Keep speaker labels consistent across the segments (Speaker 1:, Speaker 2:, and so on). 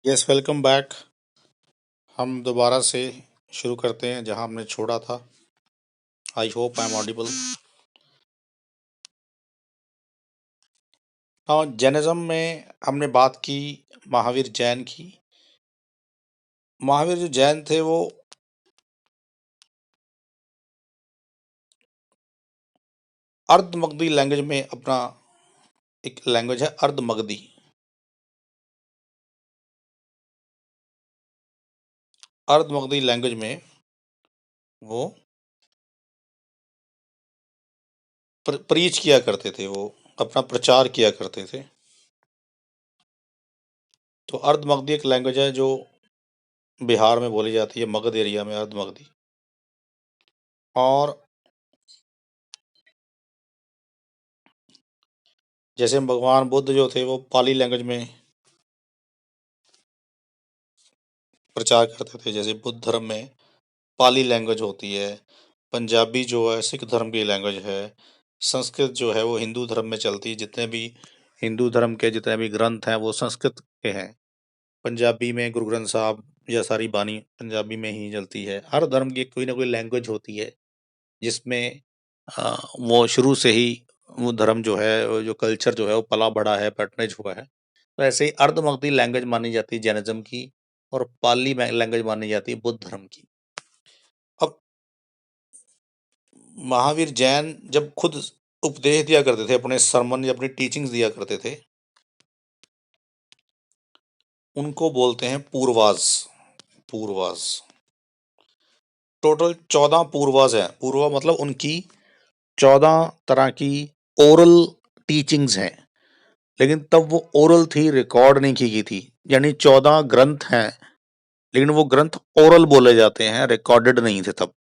Speaker 1: Yes, welcome back. हम दोबारा से शुरू करते हैं जहां हमने छोड़ा था। I hope I am audible. हाँ, जैनिज्म में हमने बात की महावीर जैन की। महावीर जो जैन थे वो अर्धमगधी लैंग्वेज में अपना एक लैंग्वेज है अर्धमगधी। अर्धमगधी लैंग्वेज में वो प्रीच किया करते थे, वो अपना प्रचार किया करते थे। तो अर्धमगधी एक लैंग्वेज है जो बिहार में बोली जाती है, मगध एरिया में अर्धमगधी। और जैसे भगवान बुद्ध जो थे वो पाली लैंग्वेज में प्रचार करते थे। जैसे बुद्ध धर्म में पाली लैंग्वेज होती है, पंजाबी जो है सिख धर्म की लैंग्वेज है, संस्कृत जो है वो हिंदू धर्म में चलती है। जितने भी हिंदू धर्म के जितने भी ग्रंथ हैं वो संस्कृत के हैं। पंजाबी में गुरु ग्रंथ साहब या सारी बानी पंजाबी में ही चलती है। हर धर्म की कोई ना कोई लैंग्वेज होती है जिसमें वो शुरू से ही वो धर्म जो है, वो जो कल्चर जो है वो पला बढ़ा है, पैटर्नेज हुआ है। तो ऐसे ही अर्धमगधी लैंग्वेज मानी जाती है जैनिज्म की, और पाली लैंग्वेज मानी जाती है बुद्ध धर्म की। अब महावीर जैन जब खुद उपदेश दिया करते थे, अपने सरमन या अपनी टीचिंग्स दिया करते थे, उनको बोलते हैं पूर्वाज। पूर्वाज टोटल 14 पूर्वाज हैं। पूर्वा मतलब उनकी 14 तरह की ओरल टीचिंग्स हैं, लेकिन तब वो ओरल थी, रिकॉर्ड नहीं की गई थी। यानी 14 ग्रंथ हैं, लेकिन वो ग्रंथ ओरल बोले जाते हैं, रिकॉर्डेड नहीं थे तब,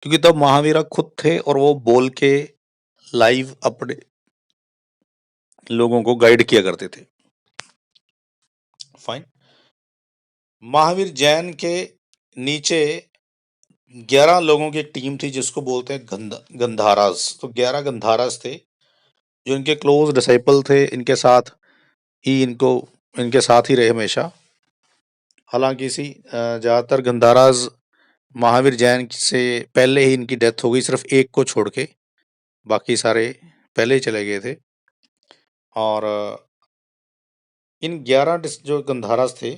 Speaker 1: क्योंकि तब महावीरा खुद थे और वो बोल के लाइव अपने लोगों को गाइड किया करते थे। फाइन। महावीर जैन के नीचे 11 लोगों की एक टीम थी जिसको बोलते हैं गंधारास। तो 11 गंधारास थे जो इनके क्लोज डिसाइपल थे। इनके साथ ही इनके साथ ही रहे हमेशा। हालांकि ज़्यादातर गंधारास महावीर जैन से पहले ही इनकी डेथ हो गई, सिर्फ एक को छोड़ के, बाकी सारे पहले ही चले गए थे। और इन 11 जो गंधारास थे,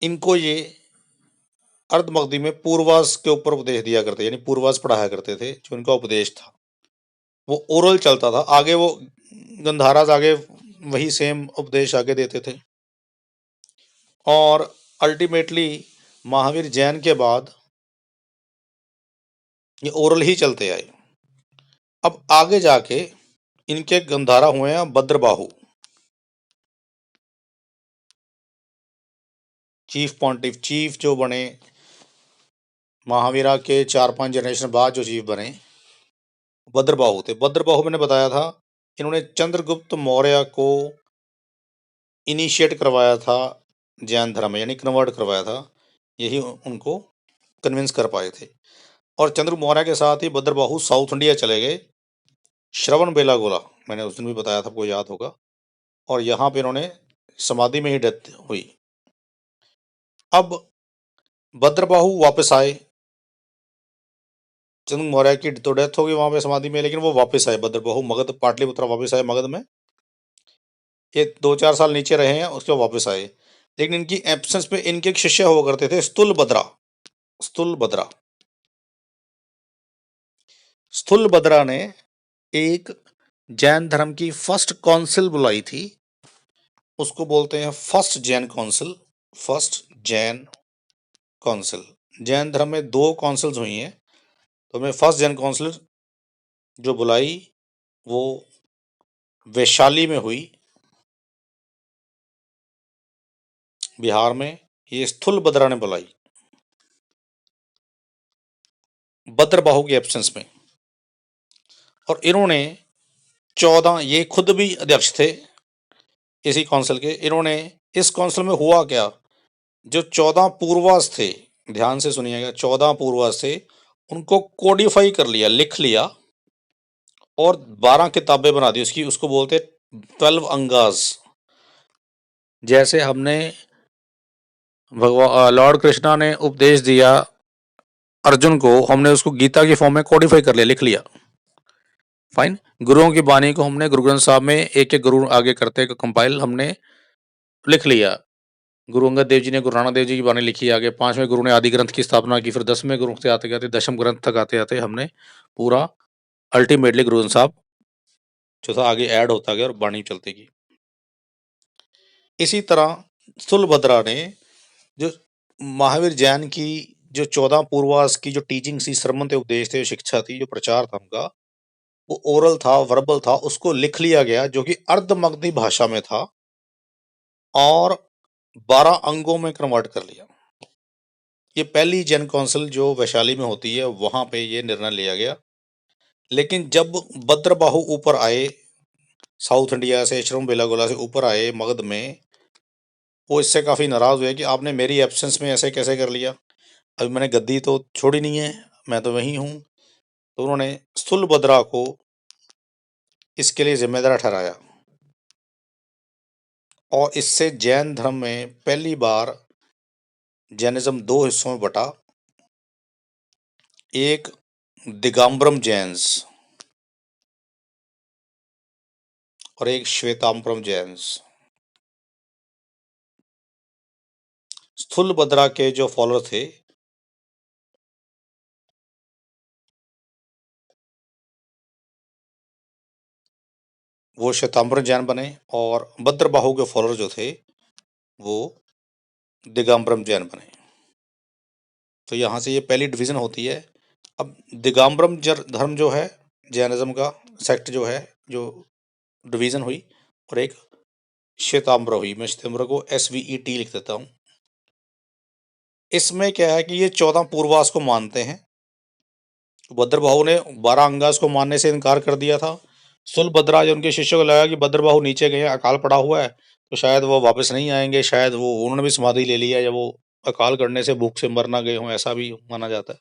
Speaker 1: इनको ये अर्धमगधी में पूर्वास के ऊपर उपदेश दिया करते, यानी पूर्वास पढ़ाया करते थे। जो इनका उपदेश था वो ओरल चलता था, आगे वो गंधारास आगे वही सेम उपदेश आगे देते थे। और अल्टीमेटली महावीर जैन के बाद ये ओरल ही चलते आए। अब आगे जाके इनके गंधारा हुए हैं भद्रबाहु, चीफ पॉन्टिफ। चीफ जो बने महावीरा के 4-5 जनरेशन बाद, जो चीफ बने भद्रबाहु थे। भद्रबाहु मैंने बताया था, इन्होंने चंद्रगुप्त मौर्य को इनिशिएट करवाया था जैन धर्म में, यानी कन्वर्ट करवाया था। यही उनको कन्विंस कर पाए थे। और चंद्रगुप्त मौर्य के साथ ही भद्रबाहु साउथ इंडिया चले गए। श्रवण बेलागोला मैंने उस दिन भी बताया था, आपको याद होगा। और यहाँ पे इन्होंने समाधि में ही डेथ हुई। अब भद्रबाहु वापस आए। चंद्र मौर्य की तो डेथ हो गई वहां पे समाधि में, लेकिन वो वापस आए भद्रबाहु मगध, पाटलिपुत्र वापस आए मगध में। ये 2-4 साल नीचे रहे हैं, उसके बाद वापस आए। लेकिन इनकी एब्सेंस पे इनके एक शिष्य हुआ करते थे, स्थूलभद्रा। स्थूलभद्रा स्थूलभद्रा ने एक जैन धर्म की फर्स्ट काउंसिल बुलाई थी। उसको बोलते हैं first Jan council. First Jan council. Jain धर्म में 2 काउंसिल्स हुई हैं, तो मैं फर्स्ट जैन काउंसिल जो बुलाई वो वैशाली में हुई, बिहार में। ये स्थूलभद्रा ने बुलाई भद्रबाहु के एब्सेंस में। और इन्होंने 14, ये खुद भी अध्यक्ष थे इसी काउंसिल के। इन्होंने इस काउंसिल में हुआ क्या, जो 14 पूर्वाज थे, ध्यान से सुनिएगा, 14 पूर्वाज थे, उनको कोडिफाई कर लिया, लिख लिया, और 12 किताबें बना दी उसकी। उसको बोलते 12 अंगास, जैसे हमने लॉर्ड कृष्णा ने उपदेश दिया अर्जुन को, हमने उसको गीता की फॉर्म में कोडिफाई कर लिया, लिख लिया। फाइन। गुरुओं की वाणी को हमने गुरु ग्रंथ साहब में एक एक गुरु आगे करते कंपाइल हमने लिख लिया। गुरु अंगद देव जी ने गुरु नानक देव जी की वाणी लिखी, आगे 5वें गुरु ने आदि ग्रंथ की स्थापना की, फिर 10वें गुरु से आते आते 10वें ग्रंथ तक आते आते हमने पूरा अल्टीमेटली गुरु ग्रंथ साहब जो था आगे ऐड होता गया और वाणी चलती गई। इसी तरह स्थूलभद्रा ने जो महावीर जैन की जो 14 पूर्वास की जो टीचिंग थी, श्रमंत उपदेश थे, शिक्षा थी, जो प्रचार था उनका, वो ओरल था, वर्बल था, उसको लिख लिया गया जो कि अर्धमगधी भाषा में था और 12 अंगों में कन्वर्ट कर लिया। ये पहली जैन काउंसिल जो वैशाली में होती है वहां पे ये निर्णय लिया गया। लेकिन जब भद्रबाहु ऊपर आए साउथ इंडिया से, श्रम बेलागोला से ऊपर आए मगध में, वो इससे काफी नाराज हुए कि आपने मेरी एब्सेंस में ऐसे कैसे कर लिया, अभी मैंने गद्दी तो छोड़ी नहीं है, मैं तो वही हूं। तो उन्होंने स्थूलभद्रा को इसके लिए जिम्मेदार ठहराया और इससे जैन धर्म में पहली बार जैनिज्म दो हिस्सों में बटा, एक दिगंबरम जैन्स और एक श्वेतांबरम जैन्स। स्थूलभद्रा के जो फॉलोअर थे वो श्वेतांबरम जैन बने और भद्रबाहु के फॉलोअर जो थे वो दिगंबरम जैन बने। तो यहाँ से ये पहली डिवीजन होती है। अब दिगंबरम धर्म जो है जैनिज्म का सेक्ट जो है, जो डिवीजन हुई, और एक श्वेतांबर हुई। मैं श्वेतांबर को SVET लिख देता हूँ। इसमें क्या है कि ये 14 पूर्वास को मानते हैं। भद्रबाहु ने 12 अंगास को मानने से इनकार कर दिया था। सुलभद्रा जो उनके शिष्यों को लगा कि भद्रबाहु नीचे गए, अकाल पड़ा हुआ है, तो शायद वो वापस नहीं आएंगे, शायद वो उन्होंने भी समाधि ले लिया या वो अकाल करने से भूख से मर ना गए हों, ऐसा भी माना जाता है।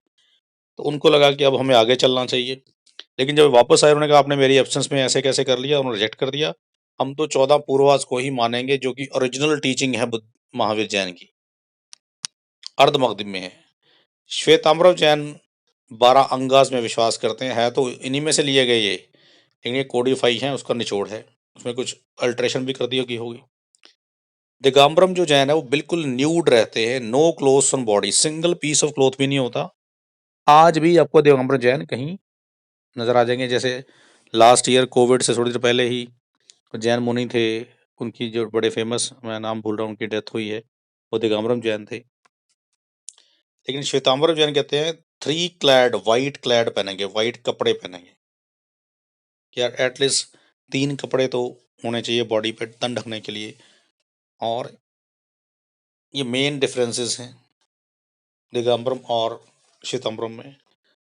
Speaker 1: तो उनको लगा कि अब हमें आगे चलना चाहिए। लेकिन जब वापस आए उन्होंने कहा आपने मेरी एब्सेंस में ऐसे कैसे कर लिया, उन्होंने रिजेक्ट कर दिया। हम तो 14 पूर्वास को ही मानेंगे जो कि ओरिजिनल टीचिंग है महावीर जैन की, अर्धमगधी में है। श्वेतांबर जैन 12 अंगास में विश्वास करते हैं, है तो इन्हीं में से लिए गए ये, लेकिन ये कोडिफाई है, उसका निचोड़ है, उसमें कुछ अल्ट्रेशन भी कर दी होगी। दिगंबरम जो जैन है वो बिल्कुल न्यूड रहते हैं, no clothes on body, single piece of cloth भी नहीं होता। आज भी आपको दिगंबरम जैन कहीं नजर आ जाएंगे। जैसे लास्ट ईयर कोविड से थोड़ी देर पहले ही जैन मुनि थे, उनकी जो बड़े फेमस, मैं नाम भूल रहा हूँ, उनकी डेथ हुई है, वो दिगंबरम जैन थे। लेकिन श्वेतांबरम जैन कहते हैं 3 क्लैड, वाइट क्लैड पहनेंगे, वाइट कपड़े पहनेंगे, कि यार एटलीस्ट 3 कपड़े तो होने चाहिए बॉडी पे तन ढकने के लिए। और ये मेन डिफरेंसेस हैं दिगंबरम और श्वेतांबरम में।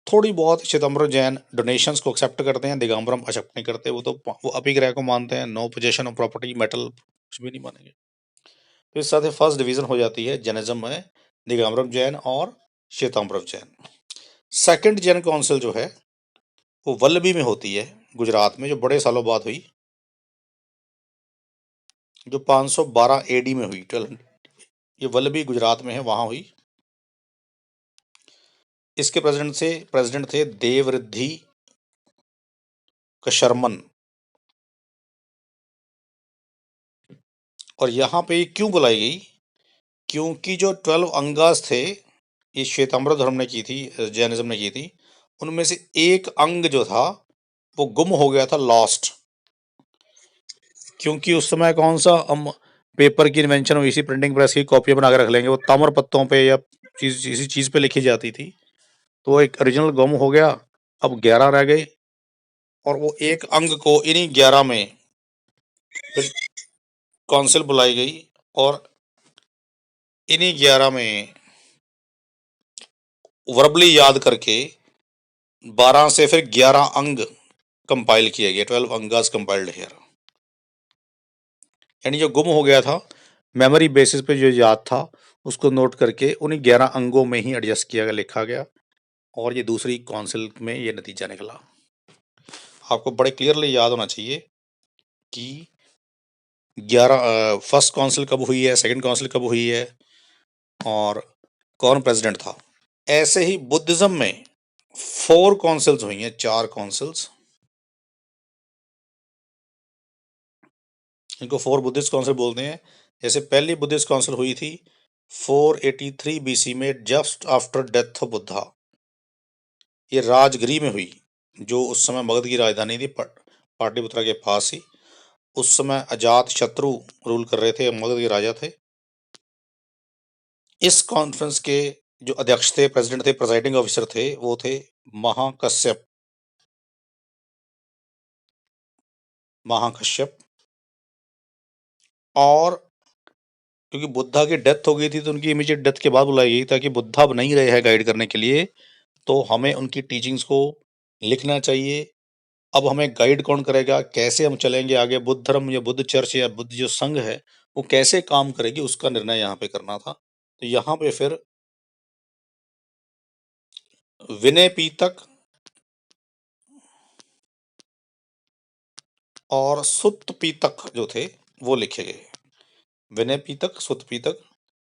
Speaker 1: थोड़ी बहुत श्वेतांबरम जैन डोनेशंस को एक्सेप्ट करते हैं, दिगंबरम एक्सेप्ट नहीं करते। वो अपिग्रह को मानते हैं, no possession of property, metal कुछ भी नहीं मानेंगे। तो इस साथ फर्स्ट डिवीजन हो जाती है जैनिज्म में, दिगंबरम जैन और श्वेतांबरम जैन। सेकंड जैन काउंसिल जो है वो वल्लभी में होती है, गुजरात में, जो बड़े सालों बाद हुई, जो 512 AD में हुई। 12, ये वल्लभी गुजरात में है, वहां हुई। इसके प्रेसिडेंट थे देवरिद्धि कशर्मन। और यहाँ पे ये क्यों बुलाई गई, क्योंकि जो 12 अंगास थे ये श्वेतांबर धर्म ने की थी, जैनिज्म ने की थी, उनमें से एक अंग जो था वो गुम हो गया था, लॉस्ट। क्योंकि उस समय कौन सा हम पेपर की इन्वेंशन हुई थी, प्रिंटिंग प्रेस की कॉपी बना के रख लेंगे, वो ताम्र पत्तों पे या किसी चीज पे लिखी जाती थी, तो एक ओरिजिनल गुम हो गया। अब 11 रह गए और वो एक अंग को इन्हीं 11 में फिर काउंसिल बुलाई गई और इन्हीं 11 में वर्बली याद करके 12 से फिर 11 अंग कंपाइल किया गया, 12 अंगास कंपाइल्ड हियर। यानी जो गुम हो गया था, मेमोरी बेसिस पे जो याद था उसको नोट करके उन्हीं 11 अंगों में ही एडजस्ट किया गया, लिखा गया, और ये दूसरी काउंसिल में ये नतीजा निकला। आपको बड़े क्लियरली याद होना चाहिए कि फर्स्ट काउंसिल कब हुई है, सेकंड काउंसिल कब हुई है, और कौन प्रेसिडेंट था। ऐसे ही बुद्धिज्म में 4 काउंसिल्स हुई हैं, 4 काउंसिल्स, इनको 4 बुद्धिस्ट काउंसिल बोलते हैं। जैसे पहली बुद्धिस्ट काउंसिल हुई थी 483 बीसी में, just after death of Buddha. ये राजगिरी में हुई, जो उस समय मगध की राजधानी थी, पाटलिपुत्रा के पास ही। उस समय अजात शत्रु रूल कर रहे थे, मगध के राजा थे। इस कॉन्फ्रेंस के जो अध्यक्ष थे, प्रेसिडेंट थे, प्रेसाइडिंग ऑफिसर थे, वो थे महाकश्यप। महाकश्यप। और क्योंकि बुद्धा की डेथ हो गई थी तो उनकी इमीडिएट डेथ के बाद बुलाई गई, ताकि बुद्धा अब नहीं रहे हैं गाइड करने के लिए, तो हमें उनकी टीचिंग्स को लिखना चाहिए। अब हमें गाइड कौन करेगा, कैसे हम चलेंगे आगे, बुद्ध धर्म या बुद्ध चर्च या बुद्ध जो संघ है वो कैसे काम करेगी, उसका निर्णय यहाँ पे करना था। तो यहाँ पे फिर विनय पीटक और सुत्त पीतक जो थे वो लिखे गए। विनय पीतक, सुत्त पीतक,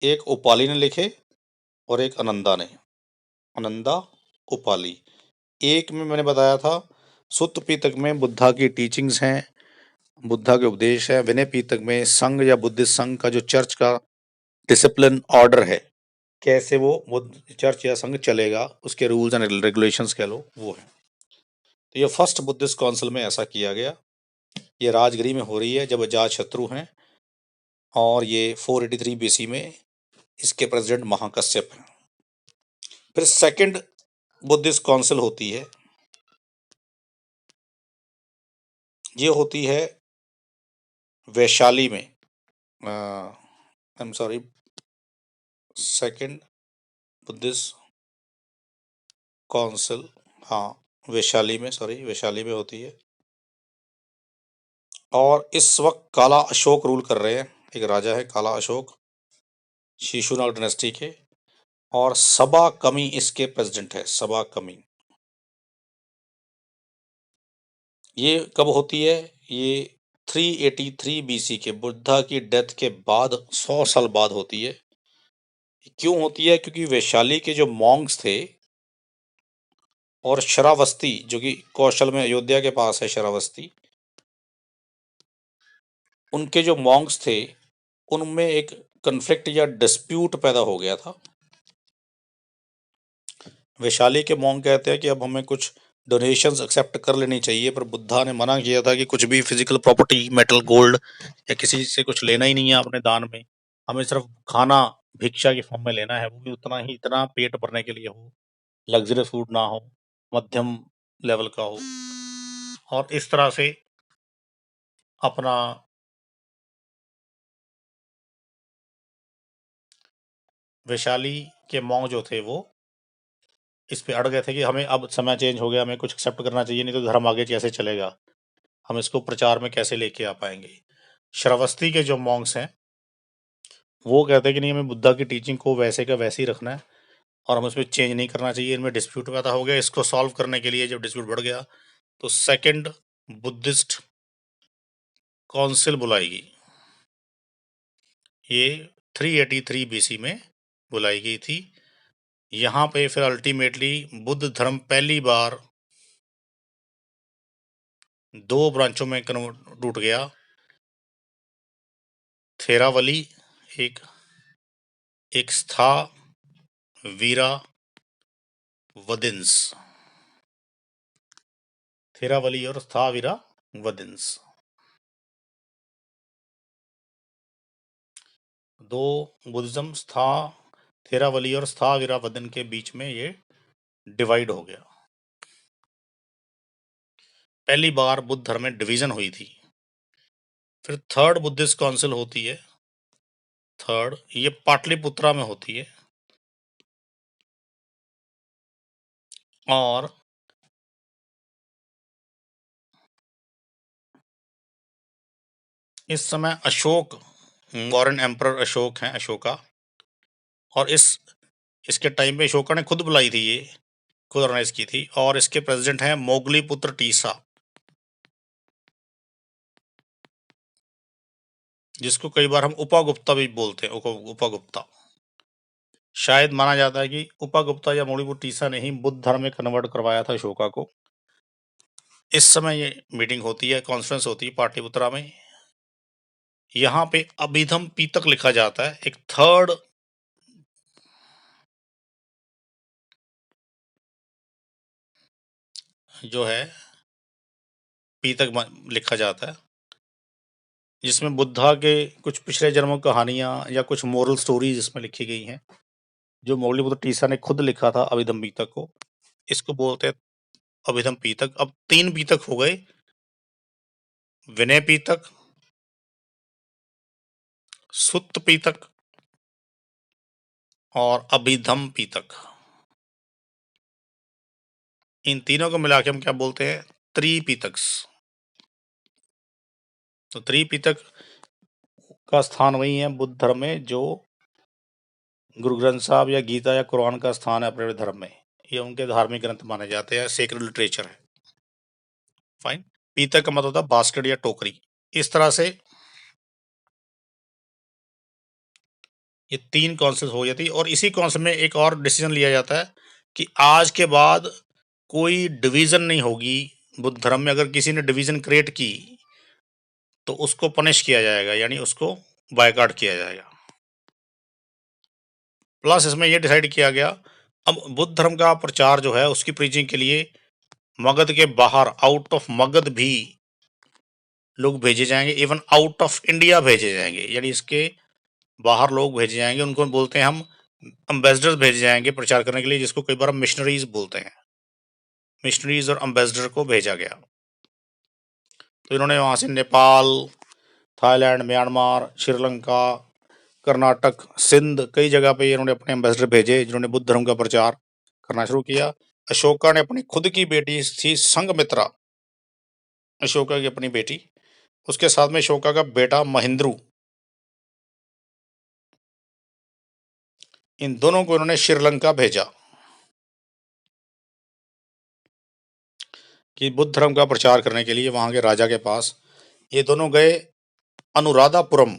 Speaker 1: एक उपाली ने लिखे और एक अनंदा ने। अनंदा, उपाली। एक में मैंने बताया था सुत्त पीतक में बुद्धा की टीचिंग्स हैं, बुद्धा के उपदेश है। विनय पीतक में संघ या बुद्धिस्ट संघ का जो चर्च का डिसिप्लिन ऑर्डर है, कैसे वो बुद्ध चर्च या संघ चलेगा, उसके रूल्स एंड रेगुलेशंस कह लो, वो है। तो ये फर्स्ट बुद्धिस्ट काउंसिल में ऐसा किया गया। ये राजगिरी में हो रही है जब अजात शत्रु हैं, और ये 483 बीसी में इसके प्रेसिडेंट महाकश्यप हैं। फिर सेकंड बुद्धिस्ट काउंसिल होती है, ये होती है वैशाली में। I am sorry, second Buddhist council, हाँ वैशाली में, सॉरी वैशाली में होती है। और इस वक्त काला अशोक रूल कर रहे हैं, एक राजा है काला अशोक, शिशुनाग डायनेस्टी के। और सबा कमी इसके प्रेसिडेंट है, सबा कमी। ये कब होती है, ये 383 बीसी के बुद्धा की डेथ के बाद 100 साल बाद होती है। क्यों होती है, क्योंकि वैशाली के जो मॉन्क्स थे और श्रावस्ती, जो कि कौशल में अयोध्या के पास है श्रावस्ती, उनके जो मॉन्क्स थे उनमें एक कन्फ्लिक्ट या डिस्प्यूट पैदा हो गया था। वैशाली के मॉन्क कहते हैं कि अब हमें कुछ डोनेशंस एक्सेप्ट कर लेनी चाहिए, पर बुद्धा ने मना किया था कि कुछ भी फिजिकल प्रॉपर्टी, मेटल, गोल्ड या किसी से कुछ लेना ही नहीं है अपने दान में। हमें सिर्फ खाना भिक्षा के फॉर्म में लेना है, वो भी उतना ही, इतना पेट भरने के लिए हो, लग्जरियस फूड ना हो, मध्यम लेवल का हो। और इस तरह से अपना वैशाली के मॉन्क जो थे वो इस पे अड़ गए थे कि हमें अब समय चेंज हो गया, हमें कुछ एक्सेप्ट करना चाहिए, नहीं तो धर्म आगे कैसे चलेगा, हम इसको प्रचार में कैसे लेके आ पाएंगे। श्रावस्ती के जो मॉन्क्स हैं वो कहते हैं कि नहीं, हमें बुद्धा की टीचिंग को वैसे का वैसे ही रखना है और हमें उसमें चेंज नहीं करना चाहिए। इनमें डिस्प्यूट पैदा हो गया, इसको सॉल्व करने के लिए जब डिस्प्यूट बढ़ गया तो सेकंड बुद्धिस्ट काउंसिल बुलाई गई। ये 383 बीसी में बुलाई गई थी। यहाँ पे फिर अल्टीमेटली बुद्ध धर्म पहली बार 2 ब्रांचों में टूट गया। थेरावली एक, एक स्था वीरा वदिन्स, थेरावली और स्थावीरा वदिन्स, 2 बुद्धिज्म स्था थेरावली और स्थावीरा वदन के बीच में ये डिवाइड हो गया। पहली बार बुद्ध धर्म में डिवीजन हुई थी। फिर थर्ड बुद्धिस्ट काउंसिल होती है, थर्ड, ये पाटलिपुत्रा में होती है। और इस समय अशोक, फॉरेन एम्परर अशोक हैं, अशोका। और इसके टाइम पे अशोका ने खुद बुलाई थी, ये खुद ऑर्गेनाइज की थी। और इसके प्रेसिडेंट हैं मोगली पुत्र टीसा। जिसको कई बार हम उपगुप्ता भी बोलते हैं, उपगुप्ता। शायद माना जाता है कि उपगुप्ता या मौलिबुट्टीसा ने ही बुद्ध धर्म में कन्वर्ट करवाया था अशोका को। इस समय ये मीटिंग होती है, कॉन्फ्रेंस होती है पाटलिपुत्रा में। यहाँ पे अभिधम पीतक लिखा जाता है, एक थर्ड जो है पीतक लिखा जाता है, जिसमें बुद्धा के कुछ पिछले जन्मों की कहानियां या कुछ मोरल स्टोरीज इसमें लिखी गई हैं, जो मौलिबुट्टीसा ने खुद लिखा था अभिधम पीतक को। इसको बोलते हैं अभिधम पीतक। अब 3 पीतक हो गए, विनय पीतक, सुत्त पीतक और अभिधम पीतक। इन तीनों को मिला के हम क्या बोलते हैं? त्रिपीतक्स। तो त्रिपीतक का स्थान वही है बुद्ध धर्म में जो गुरु ग्रंथ साहब या गीता या कुरान का स्थान है अपने धर्म में। ये उनके धार्मिक ग्रंथ माने जाते हैं, सेक्रेड लिटरेचर है। फाइन। पीतक का मतलब होता है बास्केट या टोकरी। इस तरह से ये 3 काउंसिल हो जाती है, और इसी काउंसिल में एक और डिसीजन लिया जाता है कि आज के बाद कोई डिवीजन नहीं होगी बुद्ध धर्म में। अगर किसी ने डिवीजन क्रिएट की तो उसको पनिश किया जाएगा, यानी उसको बायकॉट किया जाएगा। प्लस इसमें यह डिसाइड किया गया, अब बुद्ध धर्म का प्रचार जो है उसकी प्रीचिंग के लिए मगध के बाहर, आउट ऑफ मगध भी लोग भेजे जाएंगे, इवन आउट ऑफ इंडिया भेजे जाएंगे, यानी इसके बाहर लोग भेजे जाएंगे। उनको बोलते हैं हम एम्बेसडर्स भेजे जाएंगे प्रचार करने के लिए, जिसको कई बार हम मिशनरीज बोलते हैं। मिशनरीज और एम्बेसडर को भेजा गया। तो इन्होंने वहां से नेपाल, थाईलैंड, म्यांमार, श्रीलंका, कर्नाटक, सिंध, कई जगह पे इन्होंने अपने एम्बेसडर भेजे जिन्होंने बुद्ध धर्म का प्रचार करना शुरू किया। अशोका ने अपनी खुद की बेटी थी संघमित्रा, अशोका की अपनी बेटी, उसके साथ में अशोका का बेटा महेंद्रू, इन दोनों को इन्होंने श्रीलंका भेजा कि बुद्ध धर्म का प्रचार करने के लिए वहां के राजा के पास। ये दोनों गए अनुराधापुरम।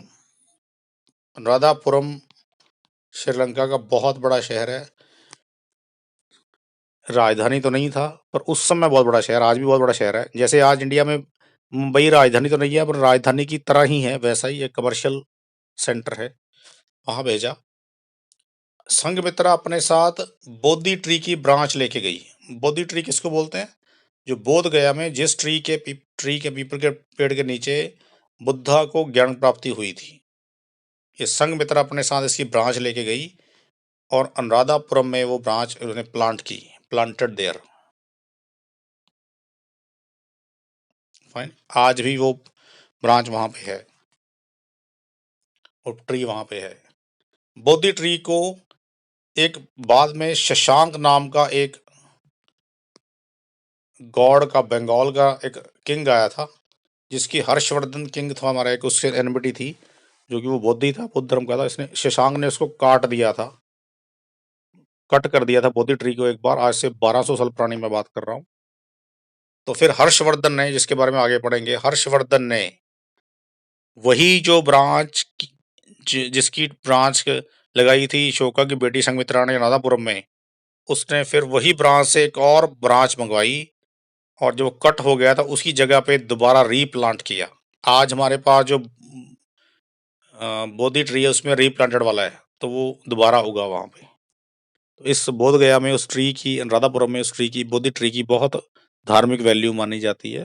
Speaker 1: अनुराधापुरम श्रीलंका का बहुत बड़ा शहर है, राजधानी तो नहीं था पर उस समय बहुत बड़ा शहर, आज भी बहुत बड़ा शहर है। जैसे आज इंडिया में मुंबई राजधानी तो नहीं है पर राजधानी की तरह ही है, वैसा ही एक कमर्शियल सेंटर है, वहां भेजा। संघमित्रा अपने साथ बोधि ट्री की ब्रांच लेके गई। बोधि ट्री किसको बोलते हैं? जो बोध गया में जिस ट्री के पीपल के पेड़ के नीचे बुद्धा को ज्ञान प्राप्ति हुई थी, ये संघमित्रा अपने साथ इसकी ब्रांच लेके गई और अनुराधापुरम में वो ब्रांच उन्होंने प्लांट की, प्लांटेड देयर। फाइन। आज भी वो ब्रांच वहां पे है और ट्री वहां पे है। बोधि ट्री को एक बाद में शशांक नाम का एक गॉड का, बंगाल का एक किंग आया था, जिसकी हर्षवर्धन किंग था हमारा, एक उससे एनमिटी थी, जो कि वो बौद्धि था, बुद्ध धर्म का था। इसने, शशांक ने उसको काट दिया था, कट कर दिया था बोधि ट्री को एक बार, आज से 1200 साल पुरानी मैं बात कर रहा हूँ। तो फिर हर्षवर्धन ने, जिसके बारे में आगे पढ़ेंगे, हर्षवर्धन ने वही जो ब्रांच जिसकी ब्रांच लगाई थी शोका की बेटी संघमित्रा ने नादापुरम में, उसने फिर वही ब्रांच से एक और ब्रांच मंगवाई और जो कट हो गया था उसकी जगह पे दोबारा रीप्लांट किया। आज हमारे पास जो बोधि ट्री है उसमें रीप्लांटेड वाला है, तो वो दोबारा उगा वहां पे। तो इस बोध गया में उस ट्री की, राधापुरम में उस ट्री की, बोधि ट्री की बहुत धार्मिक वैल्यू मानी जाती है,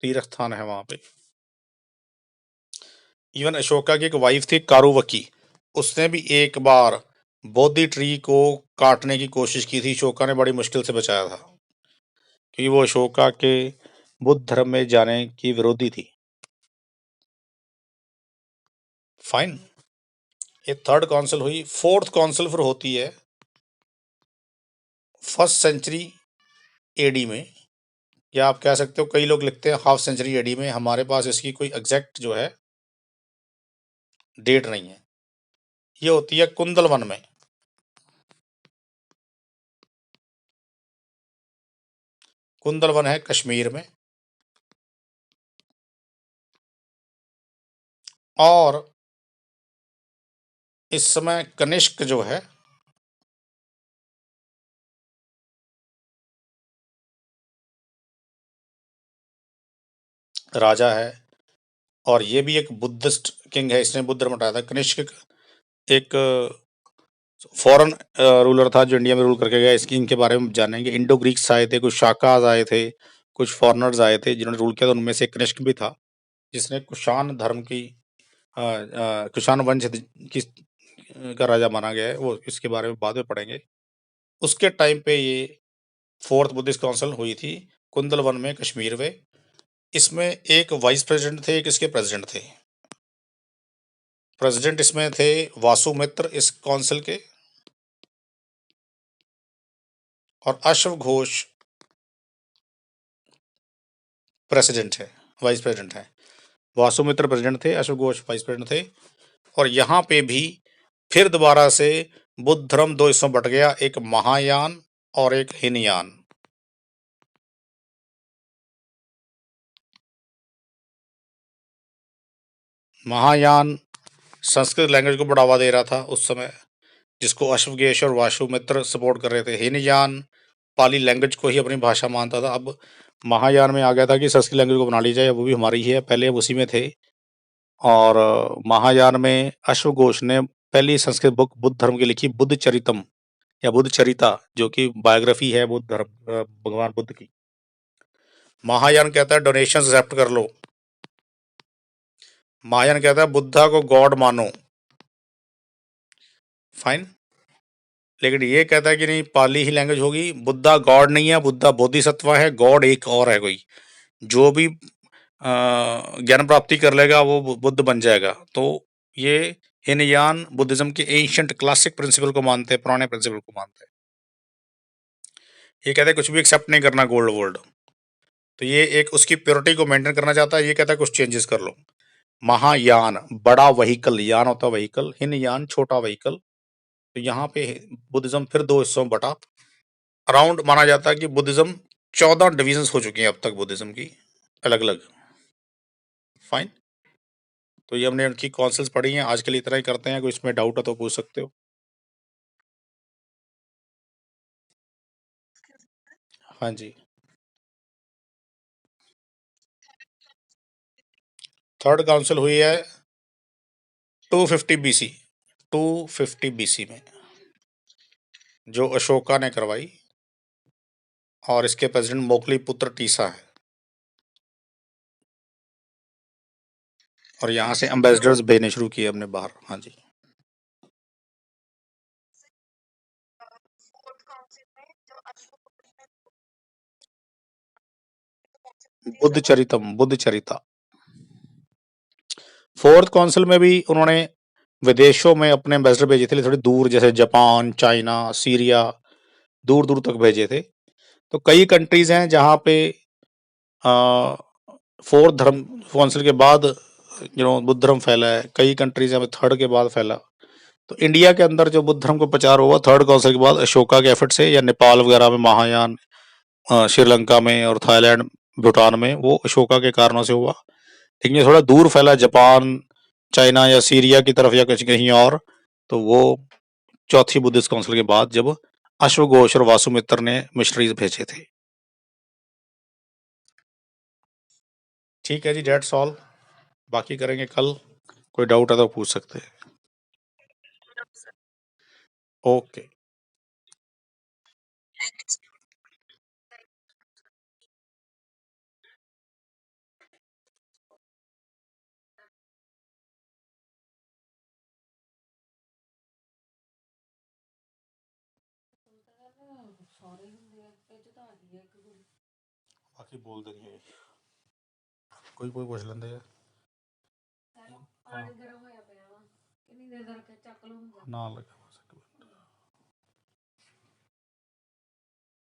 Speaker 1: तीर्थ स्थान है वहां पे। इवन अशोका की एक वाइफ थी कारुवकी, उसने भी एक बार बोधि ट्री को काटने की कोशिश की थी, अशोका ने बड़ी मुश्किल से बचाया था, क्योंकि वो अशोका के बुद्ध धर्म में जाने की विरोधी थी। फाइन। ये थर्ड काउंसिल हुई। फोर्थ काउंसिल फिर होती है 1st सेंचुरी एडी में, या आप कह सकते हो, कई लोग लिखते हैं हाफ सेंचुरी एडी में, हमारे पास इसकी कोई एग्जैक्ट जो है डेट नहीं है। ये होती है कुंदलवन में। कुंदलवन है कश्मीर में, और इस समय कनिष्क जो है राजा है, और ये भी एक बुद्धिस्ट किंग है, इसने बुद्ध धर्म हटाया था। कनिष्क एक फॉरेन रूलर था जो इंडिया में रूल करके गया। इसकी इनके बारे में जानेंगे। इंडो ग्रीक्स आए थे, कुछ शाकाज आए थे, कुछ फॉरेनर्स आए थे जिन्होंने रूल किया था। उनमें से कनिष्क भी था, जिसने कुषाण धर्म की कुषाण वंश की का राजा माना गया है। वो इसके बारे में बाद में पढ़ेंगे। उसके टाइम पे ये फोर्थ बुद्धिस्ट काउंसिल हुई थी कुंदलवन में, कश्मीर में। इसमें एक वाइस प्रेसिडेंट थे, एक इसके प्रेसिडेंट थे। प्रेसिडेंट इसमें थे वासुमित्र इस काउंसिल के, और अश्व घोष प्रेसिडेंट है, वाइस प्रेसिडेंट है। वासुमित्र प्रेसिडेंट थे, अश्व घोष वाइस प्रेसिडेंट थे। और यहाँ पे भी फिर दोबारा से बुद्ध धर्म दो हिस्सों बट गया, एक महायान और एक हीनयान। महायान संस्कृत लैंग्वेज को बढ़ावा दे रहा था उस समय, जिसको अश्वघोष और वासुमित्र सपोर्ट कर रहे थे। हीनयान पाली लैंग्वेज को ही अपनी भाषा मानता था। अब महायान में आ गया था कि संस्कृत लैंग्वेज को बना ली जाए, वो भी हमारी ही है, पहले अब उसी में थे। और महायान में अश्वघोष ने पहली संस्कृत बुक बुद्ध धर्म की लिखी, बुद्ध चरितम या बुद्ध चरिता, जो कि बायोग्राफी है बुद्ध धर्म भगवान बुद्ध की। महायान कहता है डोनेशन एक्सेप्ट कर लो। महायान कहता है बुद्धा को गॉड मानो, फाइन। लेकिन ये कहता है कि नहीं, पाली ही लैंग्वेज होगी, बुद्धा गॉड नहीं है, बुद्धा बोधिसत्व है, गॉड एक और है कोई। जो भी ज्ञान प्राप्ति कर लेगा वो बुद्ध बन जाएगा। तो ये हिनयान बुद्धिज्म के एंशिएंट क्लासिक प्रिंसिपल को मानते हैं, पुराने प्रिंसिपल को मानते हैं। ये कहते हैं कुछ भी एक्सेप्ट नहीं करना गोल्ड वोल्ड। तो ये एक उसकी प्योरिटी को मेंटेन करना चाहता है। ये कहता है कुछ चेंजेस कर लो। महायान बड़ा वहीकल, यान होता है वहीकल, हिनयान छोटा वहीकल। तो यहाँ पे बुद्धिज्म फिर दो हिस्सों में बटा। अराउंड माना जाता है कि बुद्धिज्म 14 डिविजन्स हो चुकी हैं अब तक बुद्धिज्म की, अलग अलग, फाइन। तो ये हमने उनकी काउंसिल्स पढ़ी हैं। आज के लिए इतना ही करते हैं, कोई इसमें डाउट है तो पूछ सकते हो। हाँ जी। थर्ड काउंसिल हुई है 250 BC, 250 BC में, जो अशोका ने करवाई। और इसके प्रेसिडेंट मोकली पुत्र टीसा है। और यहाँ से एम्बेसडर्स भेजने शुरू किए हमने बाहर। हाँ जी। बुद्ध चरितम, बुद्ध चरिता। फोर्थ काउंसिल में भी उन्होंने विदेशों में अपने एम्बेसडर भेजे थे, थोड़ी दूर, जैसे जापान, चाइना, सीरिया, दूर दूर तक भेजे थे। तो कई कंट्रीज हैं जहाँ पे फोर्थ धर्म काउंसिल के बाद बुद्ध धर्म फैला है। कई कंट्रीज हैं थर्ड के बाद फैला। तो इंडिया के अंदर जो बुद्ध धर्म को प्रचार हुआ थर्ड काउंसिल के बाद अशोका के एफर्ट से, या नेपाल वगैरह में महायान, श्रीलंका में और थाईलैंड भूटान में, वो अशोका के कारणों से हुआ। लेकिन ये थोड़ा दूर फैला, जापान, चाइना या सीरिया की तरफ या कहीं कहीं और, तो वो चौथी बुद्धिस्ट काउंसिल के बाद, जब अश्वघोष और वासुमित्र ने मिशनरीज भेजे थे। ठीक है जी, डेट्स ऑल। बाकी करेंगे कल। कोई डाउट है तो पूछ सकते हैं। ओके। बाकी बोल देंगे, कोई कोई पूछ लेंगे। ना लगा।